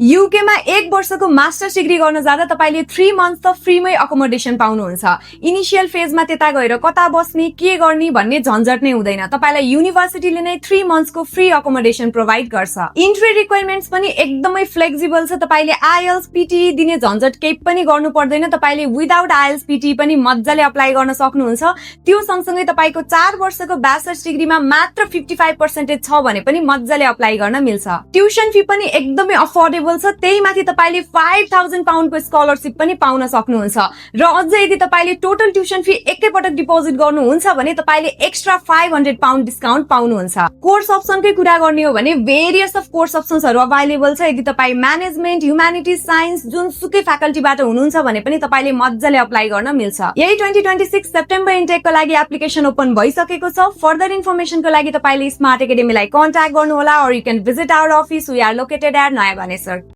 युकेमा 1 वर्षको masters degree गर्न जाँदा तपाईले 3 मन्थ त फ्रीमै अकोमोडेसन पाउनुहुन्छ। इनिशियल फेजमा त्यता गएर कता बस्ने के गर्ने भन्ने झन्झट नै हुँदैन। तपाईलाई युनिभर्सिटीले नै 3 मन्थ्सको फ्री अकोमोडेसन प्रोभाइड गर्छ। इन्ट्री रिक्वायरमेन्ट्स पनि एकदमै फ्लेक्सिबल छ। तपाईले आईएलटीएस पीटी दिने झन्झट केही पनि गर्नु पर्दैन। तपाईले विदाउट आईएलटीएस पीटी पनि मज्जाले अप्लाई गर्न सक्नुहुन्छ। त्यो सँगसँगै तपाईको 4 वर्षको ब्याचलर्स डिग्रीमा मात्र 55% छ भने पनि मज्जाले अप्लाई गर्न मिल्छ। ट्युसन फी पनि एकदमै अफोर्डेबल छ। त्यही माथि तपाईले 5000 पाउन्डको स्कलरशिप पनि पाउन सक्नुहुन्छ। र अझै यदि तपाईले टोटल ट्युसन फी एकैपटक डिपोजिट गर्नुहुन्छ भने तपाईले एक्स्ट्रा 500 पाउन्ड डिस्काउन्ट पाउनुहुन्छ। कोर्स अप्सनकै कुरा गर्ने हो भने भेरियस अफ कोर्स अप्सन्सहरु अभाइलेबल छ। यदि तपाई म्यानेजमेन्ट, ह्युम्यानिटिज, साइन्स जुनसुकै फ्याकल्टीबाट हुनुहुन्छ भने पनि तपाईले मज्जाले अप्लाई गर्न मिल्छ। यही 2026 सेप्टेम्बर इन्टेकको लागि एप्लिकेसन ओपन भइसकेको छ। फर्दर इन्फर्मेसनको लागि तपाईले स्मार्ट एकाडेमीलाई कन्ट्याक्ट गर्नु होला। Or you can visit our office. We are located at Naya Baneshwar.